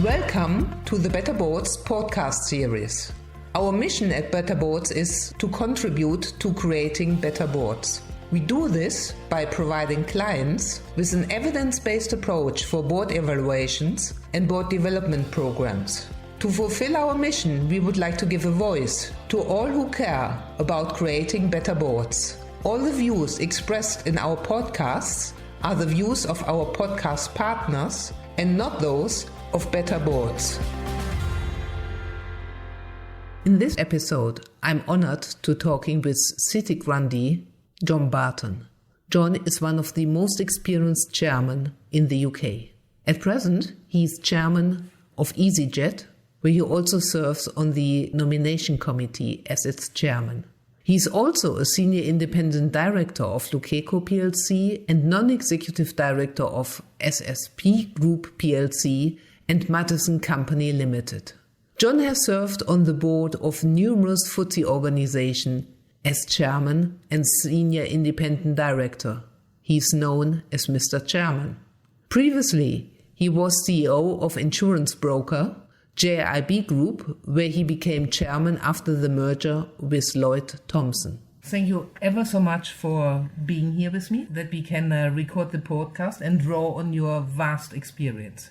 Welcome to the Better Boards podcast series. Our mission at Better Boards is to contribute to creating better boards. We do this by providing clients with an evidence-based approach for board evaluations and board development programs. To fulfill our mission, we would like to give a voice to all who care about creating better boards. All the views expressed in our podcasts are the views of our podcast partners and not those of Better Boards. In this episode, I'm honored to talking with City grandee John Barton. John is one of the most experienced chairmen in the UK. At present, he is chairman of EasyJet, where he also serves on the nomination committee as its chairman. He is also a senior independent director of Luceco plc and non-executive director of JIB Group plc and Matheson Company Limited. John has served on the board of numerous FTSE organizations as chairman and senior independent director. He is known as Mr. Chairman. Previously, he was CEO of insurance broker JIB Group, where he became chairman after the merger with Lloyd Thompson. Thank you ever so much for being here with me, that we can record the podcast and draw on your vast experience.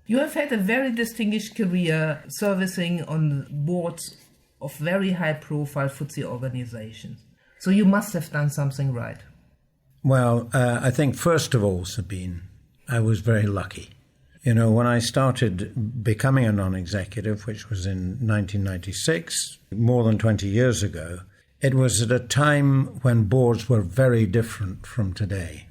You have had a very distinguished career servicing on boards of very high-profile FTSE organizations. So you must have done something right. Well, I think first of all, Sabine, I was very lucky. You know, when I started becoming a non-executive, which was in 1996, more than 20 years ago, it was at a time when boards were very different from today.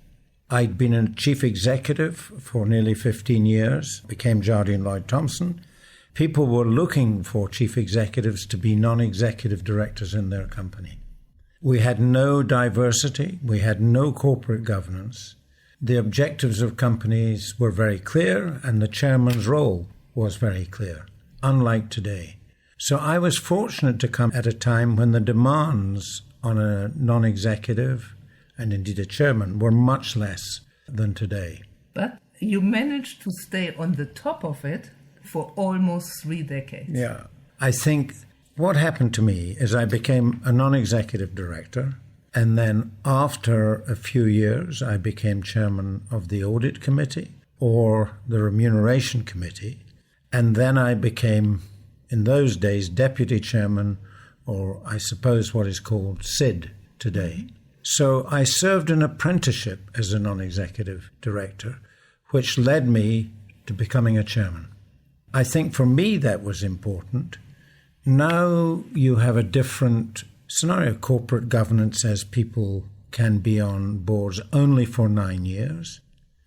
I'd been a chief executive for nearly 15 years, became Jardine Lloyd Thompson. People were looking for chief executives to be non-executive directors in their company. We had no diversity. We had no corporate governance. The objectives of companies were very clear, and the chairman's role was very clear, unlike today. So I was fortunate to come at a time when the demands on a non-executive and indeed a chairman were much less than today. But you managed to stay on the top of it for almost 3 decades. Yeah. I think what happened to me is I became a non-executive director, and then after a few years I became chairman of the audit committee or the remuneration committee, and then I became, in those days, deputy chairman, or I suppose what is called SID today. So I served an apprenticeship as a non-executive director, which led me to becoming a chairman. I think for me that was important. Now you have a different scenario. Corporate governance says people can be on boards only for 9 years.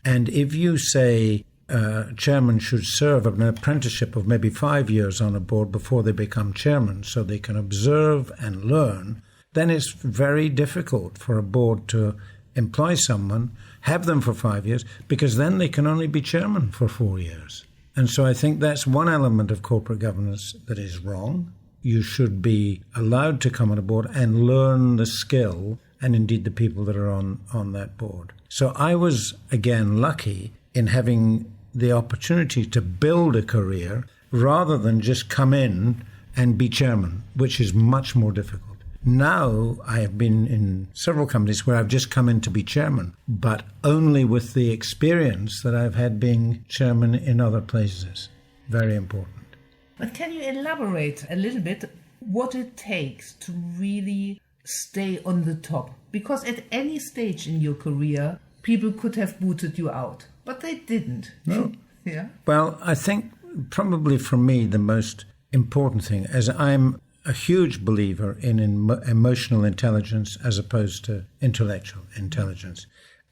And if you say a chairman should serve an apprenticeship of maybe 5 years on a board before they become chairman so they can observe and learn, then it's very difficult for a board to employ someone, have them for 5 years, because then they can only be chairman for 4 years. And so I think that's one element of corporate governance that is wrong. You should be allowed to come on a board and learn the skill and indeed the people that are on that board. So I was, again, lucky in having the opportunity to build a career rather than just come in and be chairman, which is much more difficult. Now I have been in several companies where I've just come in to be chairman, but only with the experience that I've had being chairman in other places. Very important. But can you elaborate a little bit what it takes to really stay on the top? Because at any stage in your career, people could have booted you out, but they didn't. No. Yeah. Well, I think probably for me the most important thing is I'm a huge believer in emotional intelligence as opposed to intellectual intelligence.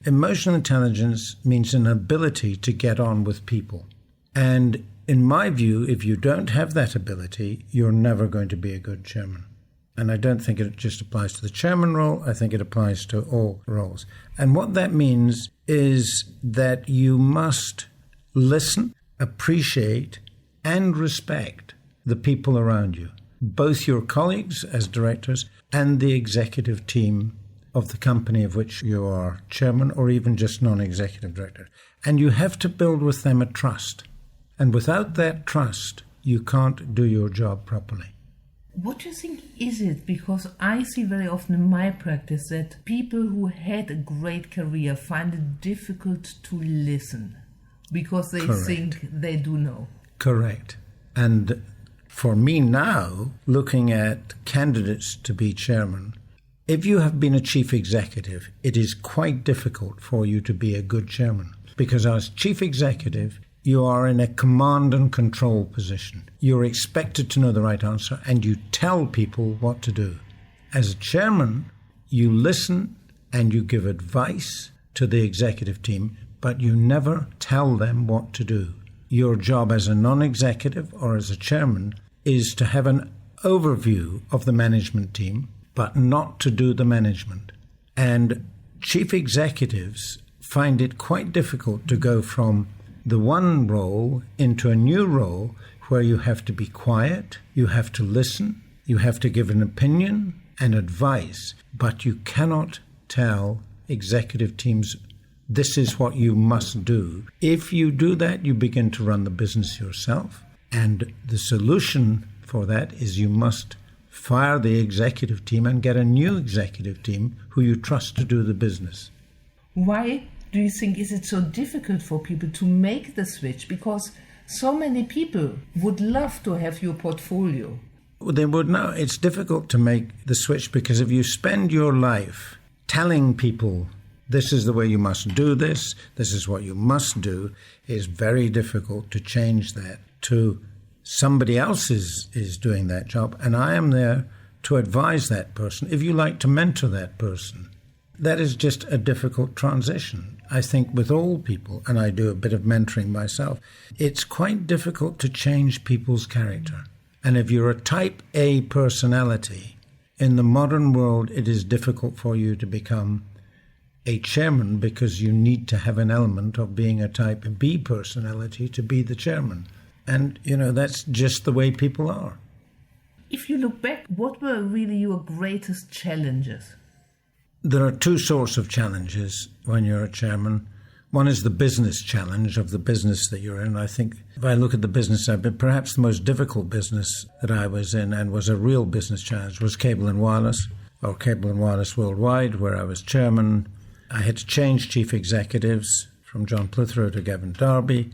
Emotional intelligence means an ability to get on with people. And in my view, if you don't have that ability, you're never going to be a good chairman. And I don't think it just applies to the chairman role. I think it applies to all roles. And what that means is that you must listen, appreciate, and respect the people around you, both your colleagues as directors and the executive team of the company of which you are chairman or even just non-executive director. And you have to build with them a trust. And without that trust, you can't do your job properly. What do you think is it? Because I see very often in my practice that people who had a great career find it difficult to listen because they think they do know. Correct. And for me now, looking at candidates to be chairman, if you have been a chief executive, it is quite difficult for you to be a good chairman. Because as chief executive, you are in a command and control position. You're expected to know the right answer and you tell people what to do. As a chairman, you listen and you give advice to the executive team, but you never tell them what to do. Your job as a non-executive or as a chairman is to have an overview of the management team, but not to do the management. And chief executives find it quite difficult to go from the one role into a new role where you have to be quiet, you have to listen, you have to give an opinion and advice, but you cannot tell executive teams, this is what you must do. If you do that, you begin to run the business yourself. And the solution for that is you must fire the executive team and get a new executive team who you trust to do the business. Why do you think is it so difficult for people to make the switch? Because so many people would love to have your portfolio. They would know. It's difficult to make the switch because if you spend your life telling people this is the way you must do this is what you must do, it's very difficult to change that to somebody else is doing that job, and I am there to advise that person. If you like to mentor that person, that is just a difficult transition. I think with all people, and I do a bit of mentoring myself, it's quite difficult to change people's character. And if you're a type A personality, in the modern world, it is difficult for you to become a chairman because you need to have an element of being a type B personality to be the chairman. And, that's just the way people are. If you look back, what were really your greatest challenges? There are two sorts of challenges when you're a chairman. One is the business challenge of the business that you're in. I think if I look at the business I've been, perhaps the most difficult business that I was in and was a real business challenge was Cable and Wireless, or Cable and Wireless Worldwide, where I was chairman. I had to change chief executives from John Plithrow to Gavin Darby.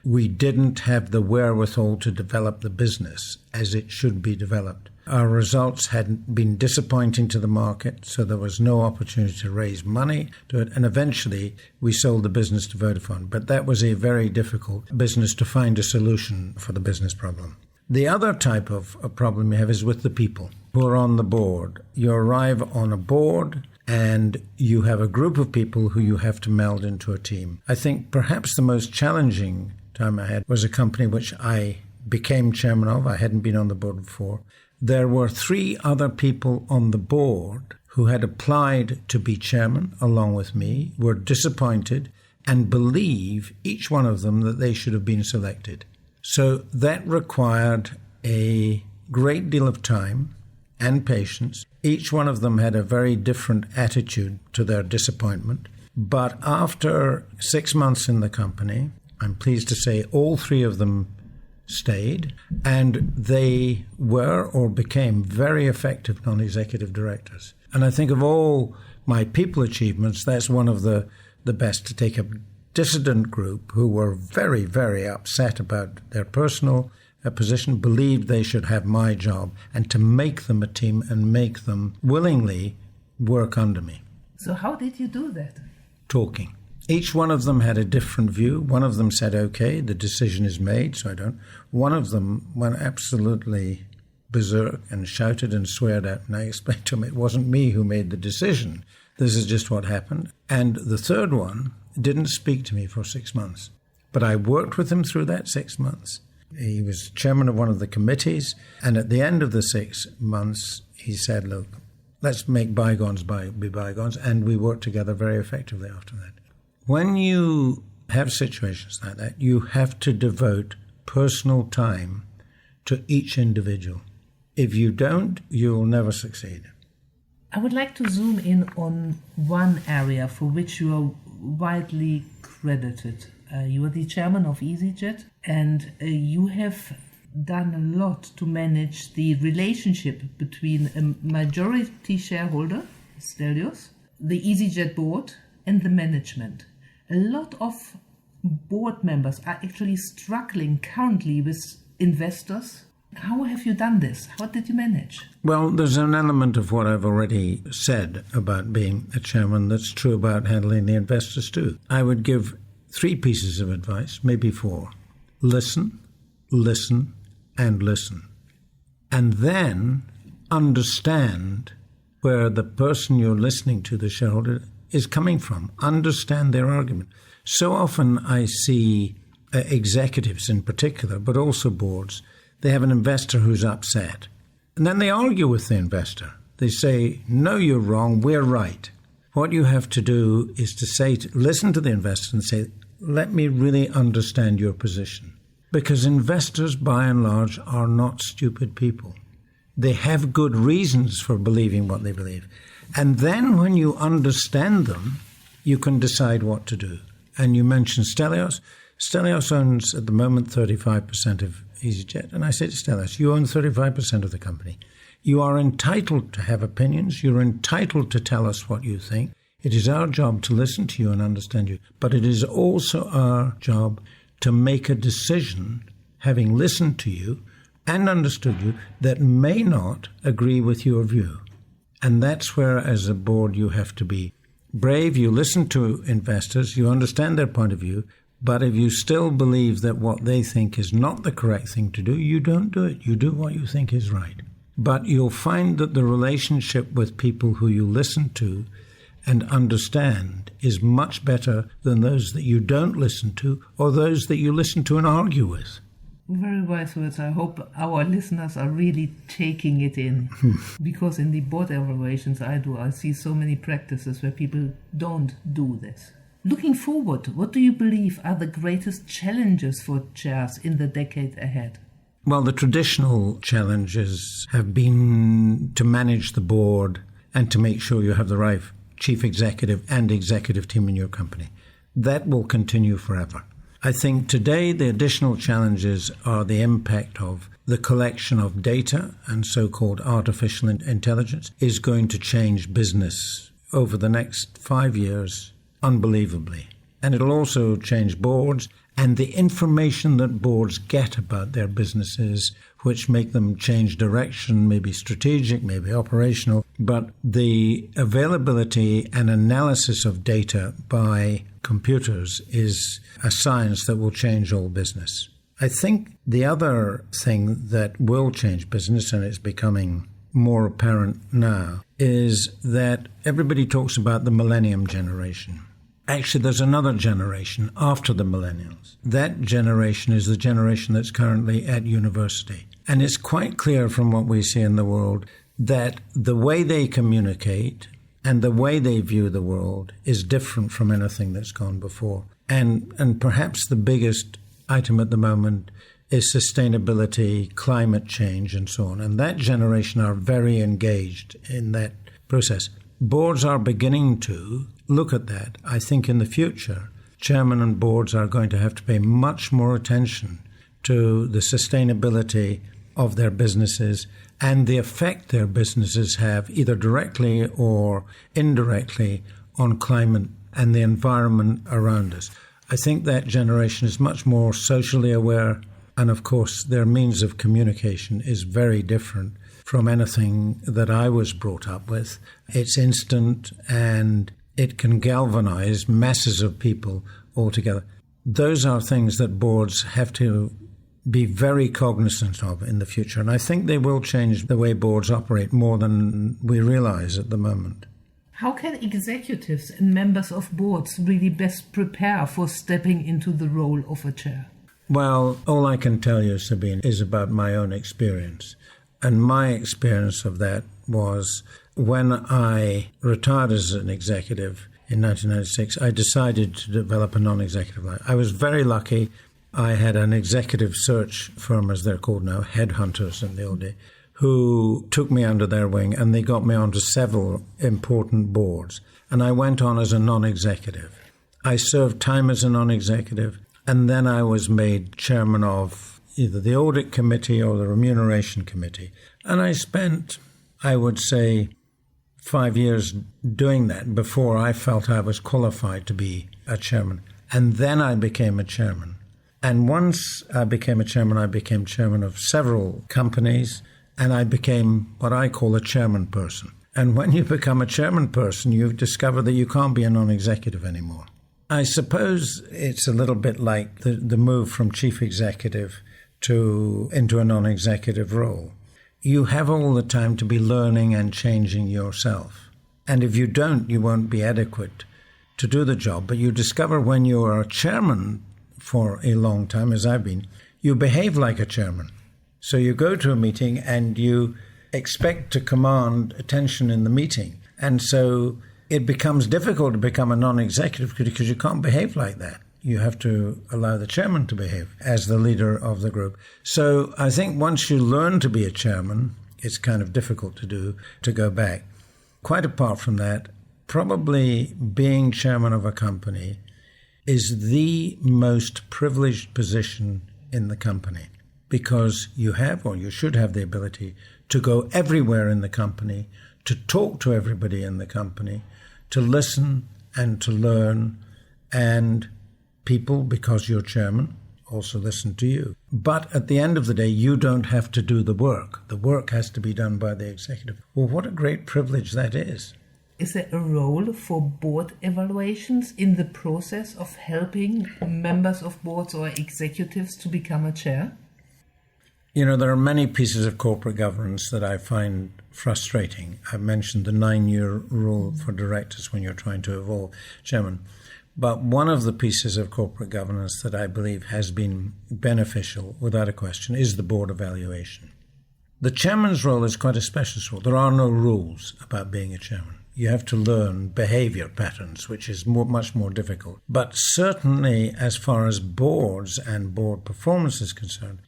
We didn't have the wherewithal to develop the business as it should be developed. Our results had been disappointing to the market, so there was no opportunity to raise money to it. And eventually, we sold the business to Vodafone. But that was a very difficult business to find a solution for the business problem. The other type of problem you have is with the people who are on the board. You arrive on a board and you have a group of people who you have to meld into a team. I think perhaps the most challenging time I had was a company which I became chairman of. I hadn't been on the board before. There were 3 other people on the board who had applied to be chairman along with me, were disappointed, and believe, each one of them, that they should have been selected. So that required a great deal of time and patience. Each one of them had a very different attitude to their disappointment. But after 6 months in the company, I'm pleased to say all 3 of them stayed, and they were or became very effective non-executive directors. And I think of all my people achievements, that's one of the best, to take a dissident group who were very, very upset about their personal position, believed they should have my job, and to make them a team and make them willingly work under me. So how did you do that? Talking. Each one of them had a different view. One of them said, okay, the decision is made, so I don't. One of them went absolutely berserk and shouted and sweared at, and I explained to him it wasn't me who made the decision. This is just what happened. And the third one didn't speak to me for 6 months. But I worked with him through that 6 months. He was chairman of one of the committees, and at the end of the 6 months, he said, look, let's make bygones be bygones, and we worked together very effectively after that. When you have situations like that, you have to devote personal time to each individual. If you don't, you'll never succeed. I would like to zoom in on one area for which you are widely credited. You are the chairman of EasyJet, and you have done a lot to manage the relationship between a majority shareholder, Stelios, the EasyJet board, and the management. A lot of board members are actually struggling currently with investors. How have you done this? How did you manage? Well, there's an element of what I've already said about being a chairman that's true about handling the investors too. I would give 3 pieces of advice, maybe 4. Listen, listen, and listen. And then understand where the person you're listening to, the shareholder, is coming from. Understand their argument. So often I see executives in particular, but also boards, they have an investor who's upset. And then they argue with the investor. They say, no, you're wrong, we're right. What you have to do is to listen to the investor and say, let me really understand your position. Because investors, by and large, are not stupid people. They have good reasons for believing what they believe. And then when you understand them, you can decide what to do. And you mentioned Stelios. Stelios owns at the moment 35% of EasyJet. And I say to Stelios, you own 35% of the company. You are entitled to have opinions. You're entitled to tell us what you think. It is our job to listen to you and understand you. But it is also our job to make a decision, having listened to you and understood you, that may not agree with your view. And that's where, as a board, you have to be brave. You listen to investors, you understand their point of view, but if you still believe that what they think is not the correct thing to do, you don't do it. You do what you think is right. But you'll find that the relationship with people who you listen to and understand is much better than those that you don't listen to or those that you listen to and argue with. Very wise words. I hope our listeners are really taking it in. Because in the board evaluations I see so many practices where people don't do this. Looking forward, what do you believe are the greatest challenges for chairs in the decade ahead? Well, the traditional challenges have been to manage the board and to make sure you have the right chief executive and executive team in your company. That will continue forever. I think today the additional challenges are the impact of the collection of data, and so-called artificial intelligence is going to change business over the next 5 years unbelievably. And it'll also change boards and the information that boards get about their businesses, which make them change direction, maybe strategic, maybe operational. But the availability and analysis of data by computers is a science that will change all business. I think the other thing that will change business, and it's becoming more apparent now, is that everybody talks about the millennium generation. Actually, there's another generation after the millennials. That generation is the generation that's currently at university. And it's quite clear from what we see in the world that the way they communicate and the way they view the world is different from anything that's gone before. And perhaps the biggest item at the moment is sustainability, climate change, and so on. And that generation are very engaged in that process. Boards are beginning to look at that. I think in the future, chairmen and boards are going to have to pay much more attention to the sustainability of their businesses and the effect their businesses have, either directly or indirectly, on climate and the environment around us. I think that generation is much more socially aware, and of course their means of communication is very different from anything that I was brought up with. It's instant and it can galvanize masses of people altogether. Those are things that boards have to be very cognizant of in the future. And I think they will change the way boards operate more than we realize at the moment. How can executives and members of boards really best prepare for stepping into the role of a chair? Well, all I can tell you, Sabine, is about my own experience. And my experience of that was when I retired as an executive in 1996, I decided to develop a non-executive life. I was very lucky. I had an executive search firm, as they're called now, headhunters in the old day, who took me under their wing, and they got me onto several important boards. And I went on as a non-executive. I served time as a non-executive, and then I was made chairman of either the audit committee or the remuneration committee. And I spent, I would say, 5 years doing that before I felt I was qualified to be a chairman. And then I became a chairman. And once I became a chairman, I became chairman of several companies, and I became what I call a chairman person. And when you become a chairman person, you discover that you can't be a non-executive anymore. I suppose it's a little bit like the move from chief executive into a non-executive role. You have all the time to be learning and changing yourself. And if you don't, you won't be adequate to do the job. But you discover when you are a chairman for a long time, as I've been, you behave like a chairman. So you go to a meeting and you expect to command attention in the meeting. And so it becomes difficult to become a non-executive because you can't behave like that. You have to allow the chairman to behave as the leader of the group. So I think once you learn to be a chairman, it's kind of difficult to go back. Quite apart from that, probably being chairman of a company is the most privileged position in the company, because you have, or you should have, the ability to go everywhere in the company, to talk to everybody in the company, to listen and to learn, and people, because you're chairman, also listen to you. But at the end of the day, you don't have to do the work. The work has to be done by the executive. Well, what a great privilege that is. Is there a role for board evaluations in the process of helping members of boards or executives to become a chair? You know, there are many pieces of corporate governance that I find frustrating. I've mentioned the 9-year rule for directors when you're trying to evolve chairman. But one of the pieces of corporate governance that I believe has been beneficial, without a question, is the board evaluation. The chairman's role is quite a specialist role. There are no rules about being a chairman. You have to learn behavior patterns, which is much more difficult. But certainly as far as boards and board performance is concerned,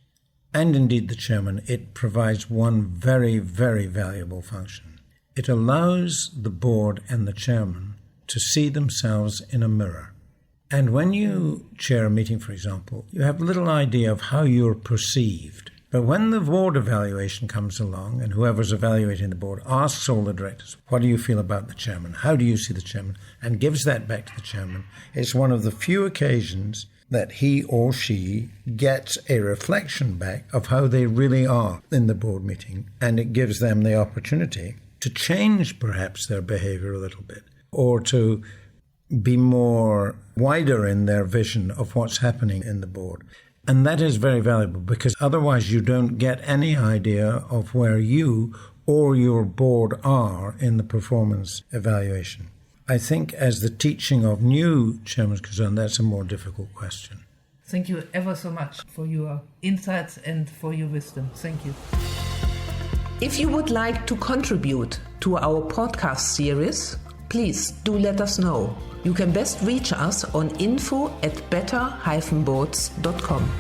and indeed the chairman, it provides one very, very valuable function. It allows the board and the chairman to see themselves in a mirror. And when you chair a meeting, for example, you have little idea of how you're perceived. But when the board evaluation comes along, and whoever's evaluating the board asks all the directors, what do you feel about the chairman? How do you see the chairman? And gives that back to the chairman, it's one of the few occasions that he or she gets a reflection back of how they really are in the board meeting. And it gives them the opportunity to change perhaps their behavior a little bit, or to be more wider in their vision of what's happening in the board. And that is very valuable, because otherwise you don't get any idea of where you or your board are in the performance evaluation. I think as the teaching of new chairmen is concerned, that's a more difficult question. Thank you ever so much for your insights and for your wisdom. Thank you. If you would like to contribute to our podcast series, please do let us know. You can best reach us on info@better-boards.com.